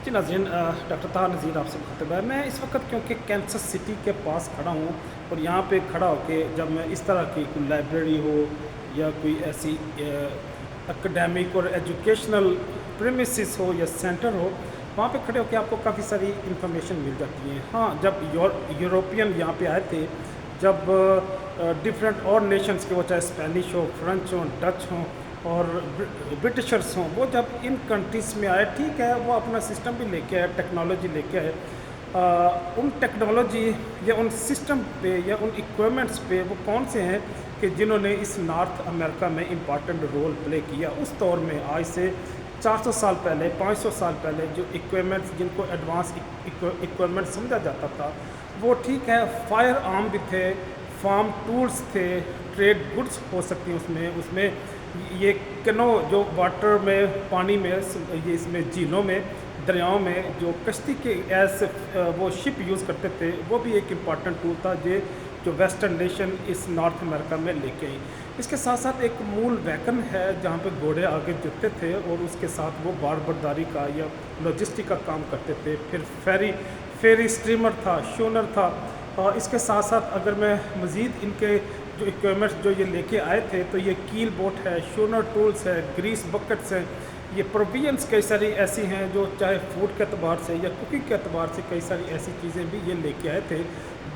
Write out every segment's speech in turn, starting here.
जी नाज़रीन, डॉक्टर ताहा नज़ीर आपसे मुखातिब है। मैं इस वक्त क्योंकि कैंसस सिटी के पास खड़ा हूँ और यहाँ पे खड़ा होके जब मैं इस तरह की कोई लाइब्रेरी हो या कोई ऐसी एकेडमिक और एजुकेशनल प्रेमिसेस हो या सेंटर हो, वहाँ पे खड़े होके आपको काफ़ी सारी इंफॉर्मेशन मिल जाती है। हाँ, जब यूरोपियन यहाँ पे आए थे, जब डिफरेंट और नेशंस के, वो चाहे स्पेनिश हो, फ्रेंच हो, डच हो और ब्रिटिशर्स हों, वो जब इन कंट्रीज़ में आए, ठीक है, वो अपना सिस्टम भी लेके आए, टेक्नोलॉजी लेके आए। उन टेक्नोलॉजी या उन सिस्टम पे या उन इक्विपमेंट्स पे वो कौन से हैं कि जिन्होंने इस नॉर्थ अमेरिका में इम्पॉर्टेंट रोल प्ले किया उस दौर में, आज से 400 साल पहले, 500 साल पहले, जो इक्विपमेंट्स जिनको एडवांस इक्विपमेंट समझा जाता था, वो ठीक है, फायर आर्म भी थे, फार्म टूल्स थे, ट्रेड गुड्स हो सकती हैं उसमें उसमें ये कैनो जो वाटर में, पानी में, ये इसमें झीलों में, दरियाओं में जो कश्ती के एज वो शिप यूज़ करते थे, वो भी एक इम्पॉर्टेंट टूल था जो वेस्टर्न नेशन इस नॉर्थ अमेरिका में लेके आई। इसके साथ साथ एक मूल वैगन है जहाँ पे घोड़े आगे जुटते थे और उसके साथ वो बारबरदारी का या लॉजिस्टिक का काम करते थे। फिर फेरी स्ट्रीमर था, शूनर था। और इसके साथ साथ अगर मैं मज़ीद इनके जो इक्विपमेंट्स जो ये लेके आए थे, तो ये कील बोट है, शूनर टूल्स है, ग्रीस बकेट्स हैं, ये प्रोविजंस कई सारी ऐसी हैं जो चाहे फूड के अतबार से या कुकिंग के अतबार से कई सारी ऐसी चीज़ें भी ये लेके आए थे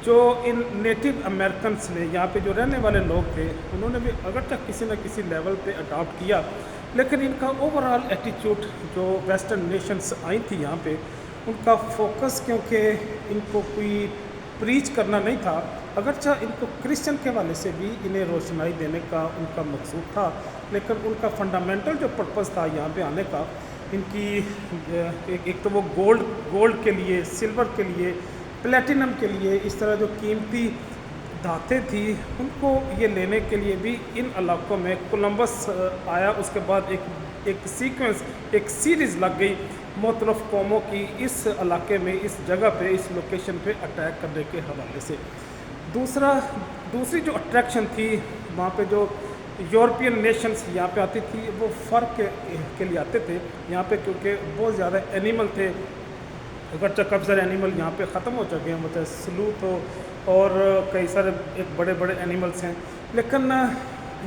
जो इन नेटिव अमेरिकन्स ने, यहाँ पे जो रहने वाले लोग थे, उन्होंने भी अगर तक किसी न किसी लेवल पे अडॉप्ट किया, लेकिन इनका ओवरऑल एटीट्यूड जो वेस्टर्न नेशंस आई थी यहाँ पे, उनका फोकस क्योंकि इनको कोई प्रीच करना नहीं था, अगरचा इनको क्रिश्चियन के वाले से भी इन्हें रोशनाई देने का उनका मकसूद था, लेकिन उनका फंडामेंटल जो पर्पज़ था यहाँ पे आने का, इनकी एक तो वो गोल्ड के लिए, सिल्वर के लिए, प्लेटिनम के लिए, इस तरह जो कीमती धातें थी, उनको ये लेने के लिए भी इन इलाकों में कोलंबस आया। उसके बाद एक सीक्वेंस, एक सीरीज़ लग गई मुख्तलिफ़ कौमों की इस इलाके में, इस जगह पे, इस लोकेशन पे अटैक करने के हवाले से। दूसरी जो अट्रैक्शन थी वहाँ पे, जो यूरोपियन नेशंस यहाँ पे आती थी, वो फर के लिए आते थे यहाँ पे, क्योंकि बहुत ज़्यादा एनिमल थे। अगरचे काफ़ी सारे एनिमल यहाँ पे ख़त्म हो चुके हैं, मतलब स्लूथ हो और कई सारे एक बड़े बड़े एनिमल्स हैं, लेकिन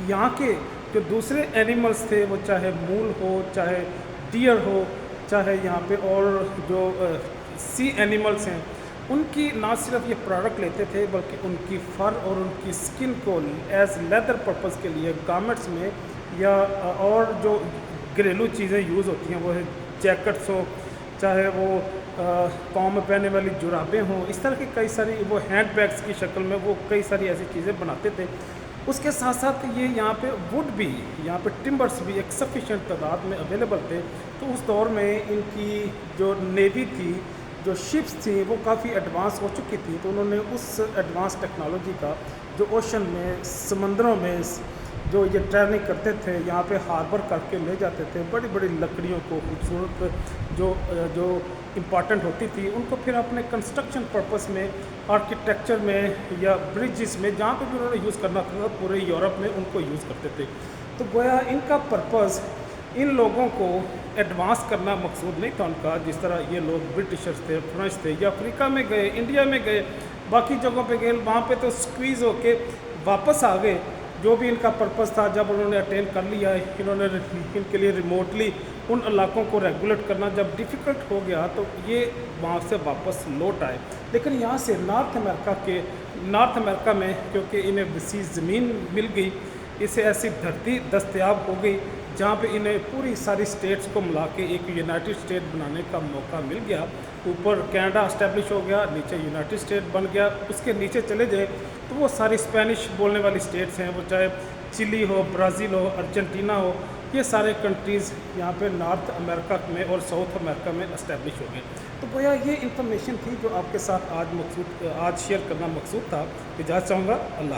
यहाँ के जो दूसरे एनिमल्स थे, वो चाहे मूल हो, चाहे डियर हो, चाहे यहाँ पे और जो सी एनिमल्स हैं, उनकी ना सिर्फ ये प्रोडक्ट लेते थे, बल्कि उनकी फ़र और उनकी स्किन को एज लेदर पर्पज़ के लिए गारमेंट्स में या और जो घरेलू चीज़ें यूज़ होती हैं, वो है जैकेट्स हो, चाहे वो पाँव में पहनने वाली जुराबें हों, इस तरह की कई सारी, वो हैंड बैग्स की शक्ल में वो कई सारी ऐसी चीज़ें बनाते थे। उसके साथ साथ ये यहाँ पे वुड भी, यहाँ पे टिम्बर्स भी एक सफिशेंट तादाद में अवेलेबल थे। तो उस दौर में इनकी जो नेवी थी, जो शिप्स थी, वो काफ़ी एडवांस हो चुकी थी, तो उन्होंने उस एडवांस टेक्नोलॉजी का जो ओशन में, समंदरों में जो ये ट्रैवलिंग करते थे, यहाँ पे हार्बर करके ले जाते थे बड़ी बड़ी लकड़ियों को, खूबसूरत जो इम्पॉर्टेंट होती थी, उनको फिर अपने कंस्ट्रक्शन पर्पस में, आर्किटेक्चर में या ब्रिजेस में, जहाँ पे भी उन्होंने यूज़ करना था, पूरे यूरोप में उनको यूज़ करते थे। तो गोया इनका पर्पज़ इन लोगों को एडवांस करना मकसूद नहीं था उनका, जिस तरह ये लोग ब्रिटिशर्स थे, फ्रेंच थे, या अफ्रीका में गए, इंडिया में गए, बाकी जगहों पे गए, वहाँ पे तो स्क्वीज़ होके वापस आ गए। जो भी इनका पर्पज़ था, जब उन्होंने अटेन कर लिया, इन्होंने इनके लिए रिमोटली उन इलाकों को रेगुलेट करना जब डिफ़िकल्ट हो गया, तो ये वहाँ से वापस लौट आए। लेकिन यहाँ से नॉर्थ अमेरिका में क्योंकि इन्हें वसीअ ज़मीन मिल गई, इसे ऐसी धरती दस्तयाब हो गई जहाँ पे इन्हें पूरी सारी स्टेट्स को मिला के एक यूनाइटेड स्टेट बनाने का मौका मिल गया। ऊपर कनाडा इस्टेब्लिश हो गया, नीचे यूनाइटेड स्टेट बन गया। उसके नीचे चले जाए तो वो सारी स्पेनिश बोलने वाली स्टेट्स हैं, वो चाहे चिली हो, ब्राज़ील हो, अर्जेंटीना हो, ये सारे कंट्रीज़ यहाँ पे नॉर्थ अमेरिका में और साउथ अमेरिका में इस्टेब्लिश हो गए। तो गोया ये इंफॉर्मेशन थी जो आपके साथ आज शेयर करना मकसूद था। इजाज़त चाहूँगा। अल्लाह।